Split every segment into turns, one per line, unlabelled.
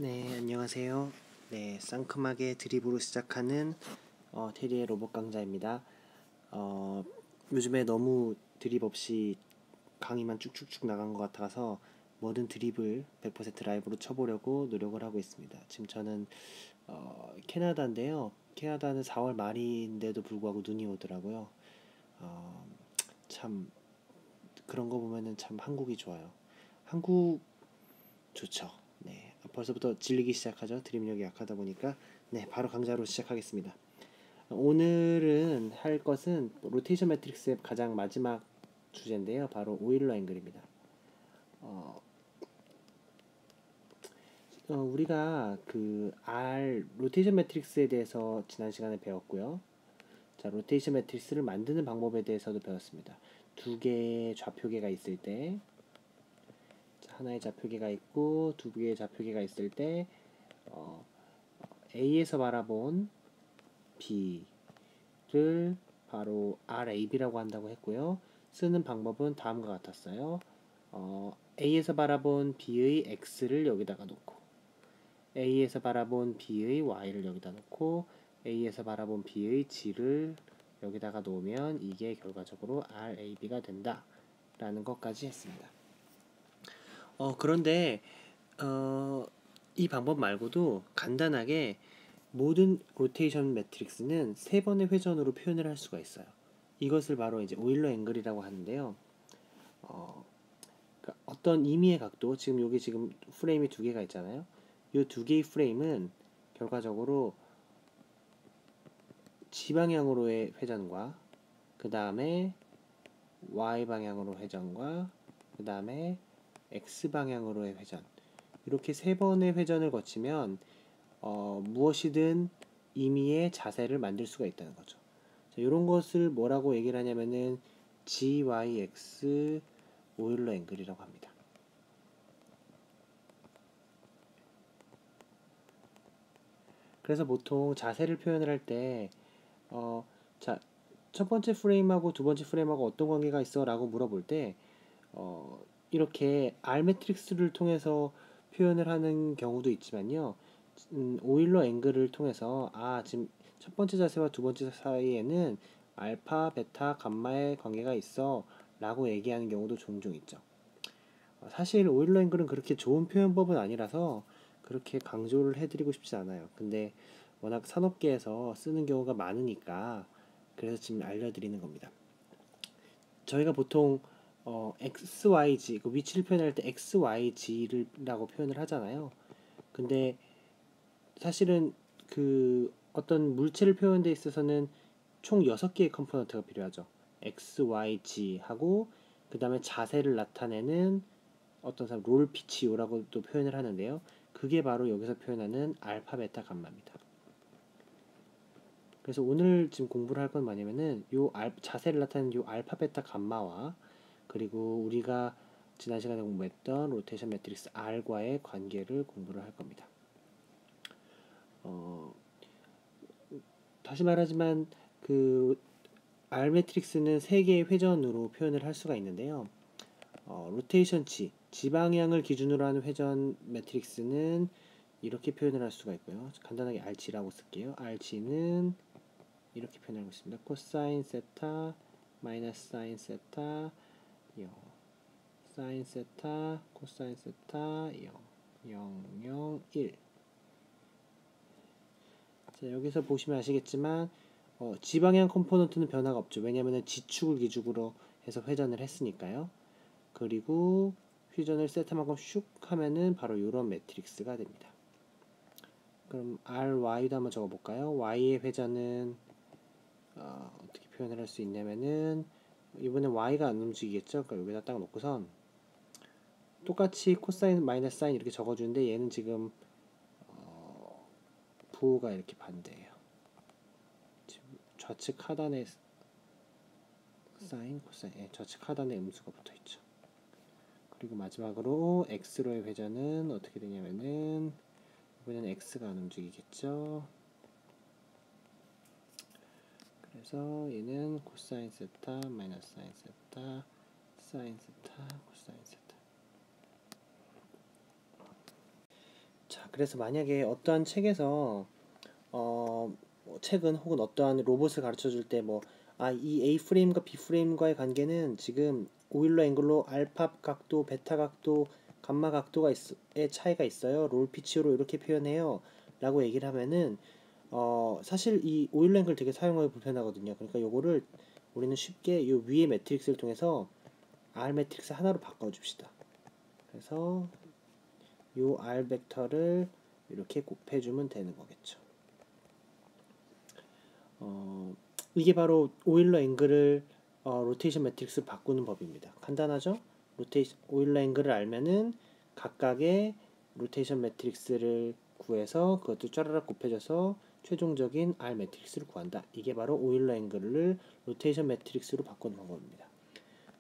네, 안녕하세요. 네, 상큼하게 드립으로 시작하는 테리의 로봇 강좌입니다. 어, 요즘에 너무 드립 없이 강의만 쭉쭉쭉 나간 것 같아서 뭐든 드립을 100% 라이브로 쳐보려고 노력을 하고 있습니다. 지금 저는 캐나다인데요. 캐나다는 4월 말인데도 불구하고 눈이 오더라고요. 어, 참 그런 거 보면은 참 한국이 좋아요. 한국 좋죠. 네, 벌써부터 질리기 시작하죠. 드림력이 약하다 보니까. 네, 바로 강좌로 시작하겠습니다. 오늘은 할 것은 로테이션 매트릭스의 가장 마지막 주제인데요. 바로 오일러 앵글입니다. 어, 우리가 그 R 로테이션 매트릭스에 대해서 지난 시간에 배웠고요. 자, 로테이션 매트릭스를 만드는 방법에 대해서도 배웠습니다. 두 개의 좌표계가 있을 때, 하나의 좌표계가 있고 두 개의 좌표계가 있을 때 어, A에서 바라본 B를 바로 RAB라고 한다고 했고요. 쓰는 방법은 다음과 같았어요. A에서 바라본 B의 X를 여기다가 놓고 A에서 바라본 B의 Y를 여기다 놓고 A에서 바라본 B의 G를 여기다가 놓으면 이게 결과적으로 RAB가 된다 라는 것까지 했습니다. 그런데 이 방법 말고도 간단하게 모든 로테이션 매트릭스는 세 번의 회전으로 표현을 할 수가 있어요. 이것을 바로 이제 오일러 앵글이라고 하는데요. 그러니까 어떤 임의의 각도, 지금 여기 지금 프레임이 두 개가 있잖아요. 이 두 개의 프레임은 결과적으로 G 방향으로의 회전과 그 다음에 Y 방향으로 회전과 그 다음에 X 방향으로의 회전, 이렇게 세 번의 회전을 거치면 무엇이든 임의의 자세를 만들 수가 있다는 거죠. 자, 이런 것을 뭐라고 얘기를 하냐면은 GYX 오일러 앵글이라고 합니다. 그래서 보통 자세를 표현을 할 때, 자, 첫 번째 프레임하고 두 번째 프레임하고 어떤 관계가 있어? 라고 물어볼 때, 이렇게 R 매트릭스를 통해서 표현을 하는 경우도 있지만요. 오일러 앵글을 통해서, 지금 첫 번째 자세와 두 번째 사이에는 알파, 베타, 감마의 관계가 있어 라고 얘기하는 경우도 종종 있죠. 사실 오일러 앵글은 그렇게 좋은 표현법은 아니라서 그렇게 강조를 해드리고 싶지 않아요. 근데 워낙 산업계에서 쓰는 경우가 많으니까 그래서 지금 알려드리는 겁니다. 저희가 보통 XYZ, 그 위치를 표현할 때 XYZ라고 표현을 하잖아요. 근데 사실은 그 어떤 물체를 표현하는 데 있어서는 총 6개의 컴포넌트가 필요하죠. X, Y, G 하고 그 다음에 자세를 나타내는 어떤 사람 롤 피치오라고도 표현을 하는데요. 그게 바로 여기서 표현하는 알파, 베타, 감마입니다. 그래서 오늘 지금 공부를 할 건 뭐냐면은 자세를 나타내는 요 알파, 베타, 감마와 그리고 우리가 지난 시간에 공부했던 로테이션 매트릭스 R과의 관계를 공부를 할 겁니다. 다시 말하지만 그 R 매트릭스는 세 개의 회전으로 표현을 할 수가 있는데요. 로테이션 G 방향을 기준으로 하는 회전 매트릭스는 이렇게 표현을 할 수가 있고요. 간단하게 RG라고 쓸게요. RG는 이렇게 표현하고 있습니다. 코사인 세타 마이너스 사인 세타 0, 사인 세타 코사인 세타 0, 0, 0, 1. 자, 여기서 보시면 아시겠지만 G방향 컴포넌트는 변화가 없죠. 왜냐하면 G축을 기준으로 해서 회전을 했으니까요. 그리고 회전을 세타만큼 슉 하면은 바로 이런 매트릭스가 됩니다. 그럼 RY도 한번 적어볼까요? Y의 회전은 어떻게 표현을 할 수 있냐면은 이번엔 Y가 안 움직이겠죠? 그러니까 여기다 딱 놓고선 똑같이 코사인 마이너스 사인 이렇게 적어주는데 얘는 지금 부호가 이렇게 반대예요. 지금 좌측 하단에 사인, 코사인, 좌측 하단에 음수가 붙어있죠. 그리고 마지막으로 X로의 회전은 어떻게 되냐면은 이번에는 X가 안 움직이겠죠. 그래서 얘는 코사인 세타 마이너스 사인 세타 사인 세타 코사인 세타. 자, 그래서 만약에 어떠한 책에서 뭐 책은 혹은 어떠한 로봇을 가르쳐 줄 때 뭐 이 A 프레임과 B 프레임과의 관계는 지금 오일러 앵글로 알파 각도, 베타 각도, 감마 각도가 의 차이가 있어요. 롤 피치로 이렇게 표현해요. 라고 얘기를 하면은 사실 이 오일러 앵글 되게 사용하기 불편하거든요. 그러니까 요거를 우리는 쉽게 요 위의 매트릭스를 통해서 R 매트릭스 하나로 바꿔 줍시다. 그래서 요 R 벡터를 이렇게 곱해주면 되는 거겠죠. 이게 바로 오일러 앵글을 로테이션 매트릭스로 바꾸는 법입니다. 간단하죠? 오일러 앵글을 알면은 각각의 로테이션 매트릭스를 구해서 그것도 쫘라락 곱해져서 최종적인 R 매트릭스를 구한다. 이게 바로 오일러 앵글을 로테이션 매트릭스로 바꾸는 방법입니다.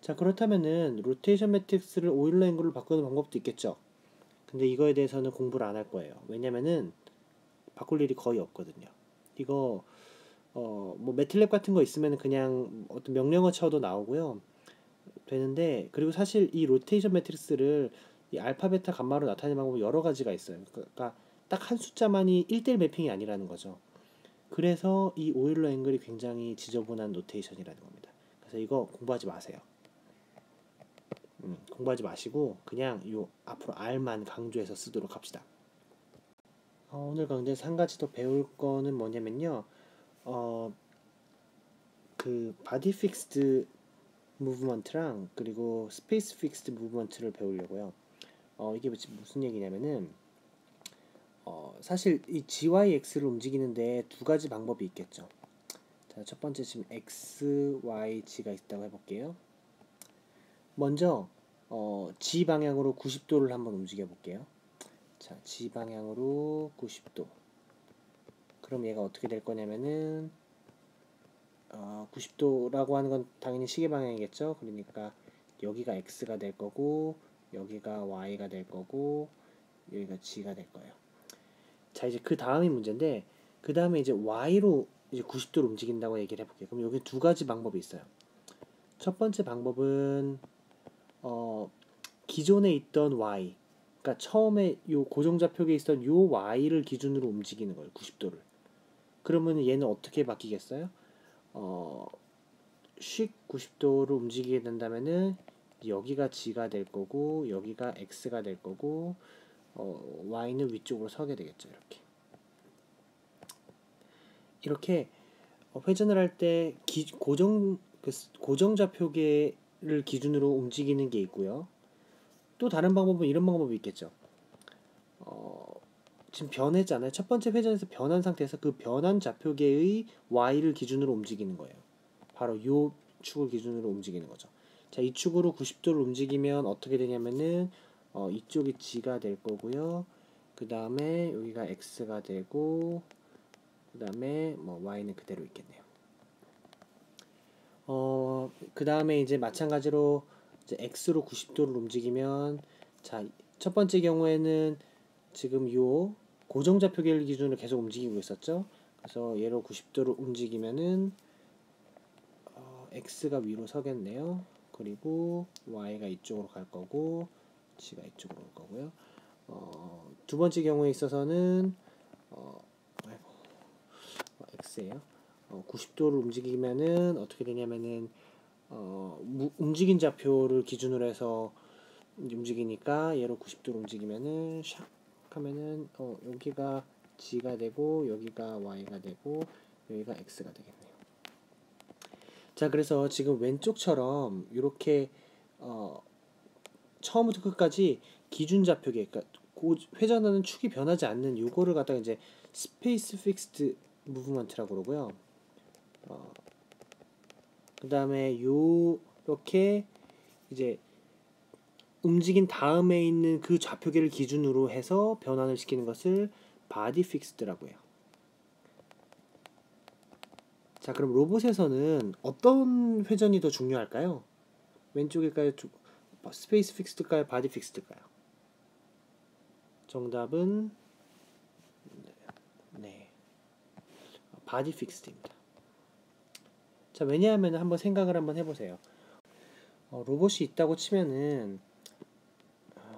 자, 그렇다면은 로테이션 매트릭스를 오일러 앵글로 바꾸는 방법도 있겠죠. 근데 이거에 대해서는 공부를 안 할 거예요. 왜냐면은 바꿀 일이 거의 없거든요. 이거 뭐 매틀랩 같은 거 있으면 그냥 어떤 명령어 쳐도 나오고요. 되는데, 그리고 사실 이 로테이션 매트릭스를 이 알파, 베타, 감마로 나타내는 방법이 여러 가지가 있어요. 그러니까 딱 한 숫자만이 1대1 매핑이 아니라는 거죠. 그래서 이 오일러 앵글이 굉장히 지저분한 노테이션이라는 겁니다. 그래서 이거 공부하지 마세요. 공부하지 마시고 그냥 요 앞으로 R만 강조해서 쓰도록 합시다. 오늘 강좌에서 한 가지 더 배울 거는 뭐냐면요. 그 바디 픽스드 무브먼트랑 그리고 스페이스 픽스드 무브먼트를 배우려고요. 이게 무슨 얘기냐면은 사실 이 GYX를 움직이는데 두 가지 방법이 있겠죠. 자, 첫 번째 지금 X, Y, G가 있다고 해볼게요. 먼저 G 방향으로 90도를 한번 움직여 볼게요. 자, G 방향으로 90도. 그럼 얘가 어떻게 될 거냐면은 90도라고 하는 건 당연히 시계 방향이겠죠. 그러니까 여기가 X가 될 거고 여기가 Y가 될 거고 여기가 G가 될 거예요. 자, 이제 그 다음이 문제인데 그 다음에 이제 Y로 이제 90도로 움직인다고 얘기를 해볼게요. 그럼 여기 두 가지 방법이 있어요. 첫 번째 방법은 기존에 있던 Y, 그러니까 처음에 요 고정좌표계에 있던 요 Y를 기준으로 움직이는 거예요. 90도를. 그러면 얘는 어떻게 바뀌겠어요? 씩 90도로 움직이게 된다면은 여기가 G가 될 거고 여기가 X가 될 거고 Y는 위쪽으로 서게 되겠죠. 이렇게 회전을 할 때 고정 좌표계를 기준으로 움직이는 게 있고요. 또 다른 방법은 이런 방법이 있겠죠. 지금 변했잖아요. 첫 번째 회전에서 변한 상태에서 그 변한 좌표계의 Y를 기준으로 움직이는 거예요. 바로 요 축을 기준으로 움직이는 거죠. 자, 이 축으로 90도를 움직이면 어떻게 되냐면은 이쪽이 G가 될 거고요. 그 다음에 여기가 X가 되고 그 다음에 뭐 Y는 그대로 있겠네요. 그 다음에 이제 마찬가지로 이제 X로 90도를 움직이면 자, 첫 번째 경우에는 지금 요 고정좌표계를 기준으로 계속 움직이고 있었죠. 그래서 얘로 90도를 움직이면은 X가 위로 서겠네요. 그리고 Y가 이쪽으로 갈 거고 G가 이쪽으로 올 거고요. 두 번째 경우에 있어서는 X예요. 90도를 움직이면은 어떻게 되냐면은 움직인 좌표를 기준으로 해서 움직이니까 얘로 90도로 움직이면은 샥 하면은 여기가 G가 되고 여기가 Y가 되고 여기가 X가 되겠네요. 자, 그래서 지금 왼쪽처럼 이렇게 처음부터 끝까지 기준 좌표계, 그러니까 회전하는 축이 변하지 않는 요거를 갖다가 이제 스페이스 픽스드 무브먼트라고 그러고요. 그 다음에 요렇게 이제 움직인 다음에 있는 그 좌표계를 기준으로 해서 변환을 시키는 것을 바디 픽스드라고 해요. 자, 그럼 로봇에서는 어떤 회전이 더 중요할까요? 왼쪽일까요? 스페이스 픽스드일까요? 바디 픽스드일까요? 정답은 네, 바디 픽스드입니다. 자, 왜냐하면 한번 생각을 한번 해보세요. 로봇이 있다고 치면은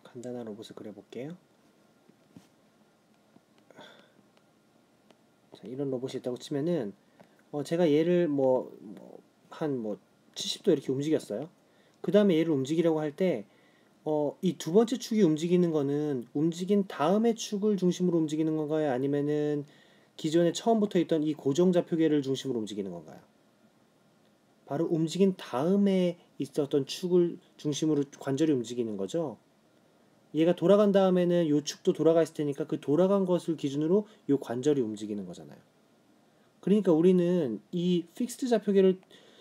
간단한 로봇을 그려볼게요. 자, 이런 로봇이 있다고 치면은 제가 얘를 한 70도 이렇게 움직였어요. 그 다음에 얘를 움직이려고 할 때 이 두 번째 축이 움직이는 거는 움직인 다음의 축을 중심으로 움직이는 건가요? 아니면은 기존에 처음부터 있던 이 고정 좌표계를 중심으로 움직이는 건가요? 바로 움직인 다음에 있었던 축을 중심으로 관절이 움직이는 거죠. 얘가 돌아간 다음에는 요 축도 돌아가 있을 테니까 그 돌아간 것을 기준으로 요 관절이 움직이는 거잖아요. 그러니까 우리는 이 픽스드 좌표계를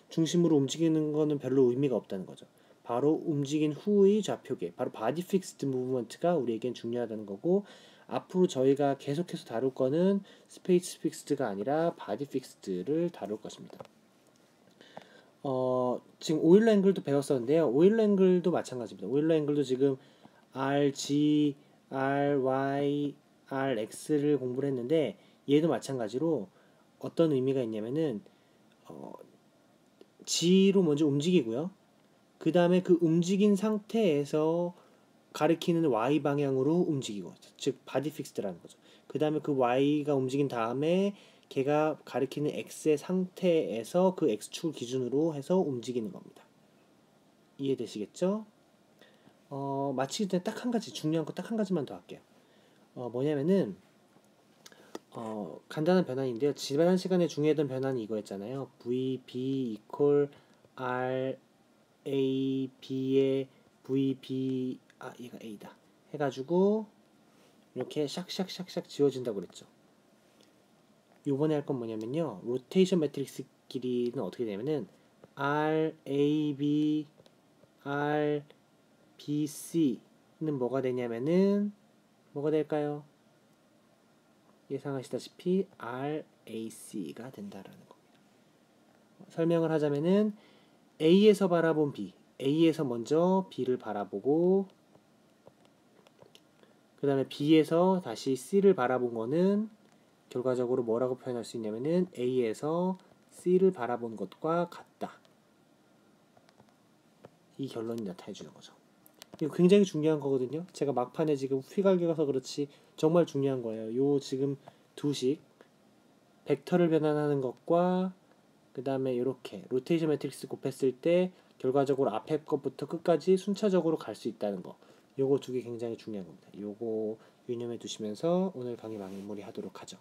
중심으로 움직이는 거는 별로 의미가 없다는 거죠. 바로 움직인 후의 좌표계, 바로 바디 픽스드 무브먼트가 우리에겐 중요하다는 거고, 앞으로 저희가 계속해서 다룰 거는 스페이스 픽스드가 아니라 바디 픽스드를 다룰 것입니다. 지금 오일러 앵글도 배웠었는데요. 오일러 앵글도 마찬가지입니다. 오일러 앵글도 지금 RG, RY, RX를 공부를 했는데 얘도 마찬가지로 어떤 의미가 있냐면은 G로 먼저 움직이고요. 그 다음에 그 움직인 상태에서 가리키는 Y 방향으로 움직이고, 즉 바디 픽스드라는 거죠. 그 다음에 그 Y가 움직인 다음에 걔가 가리키는 X의 상태에서 그 X축을 기준으로 해서 움직이는 겁니다. 이해되시겠죠? 마치기 전에 딱 한 가지 중요한 거 딱 한 가지만 더 할게요. 뭐냐면은 간단한 변환인데요. 지난 시간에 중요했던 변환이 이거였잖아요. VB equal R A B의 VB 얘가 A다 해가지고 이렇게 샥샥샥샥 지워진다고 그랬죠. 요번에 할 건 뭐냐면요. 로테이션 매트릭스 길이는 어떻게 되냐면은 R A B R B C는 뭐가 되냐면은 뭐가 될까요? 예상하시다시피 RAC가 된다라는 겁니다. 설명을 하자면은 A에서 바라본 B, A에서 먼저 B를 바라보고 그 다음에 B에서 다시 C를 바라본 거는 결과적으로 뭐라고 표현할 수 있냐면은 A에서 C를 바라본 것과 같다. 이 결론이 나타내 주는 거죠. 이거 굉장히 중요한 거거든요. 제가 막판에 지금 휘갈겨서 그렇지 정말 중요한 거예요. 요 지금 두식 벡터를 변환하는 것과 그 다음에 이렇게 로테이션 매트릭스 곱했을 때 결과적으로 앞에 것부터 끝까지 순차적으로 갈 수 있다는 거. 요거 두 개 굉장히 중요한 겁니다. 요거 유념해 두시면서 오늘 강의 마무리하도록 하죠.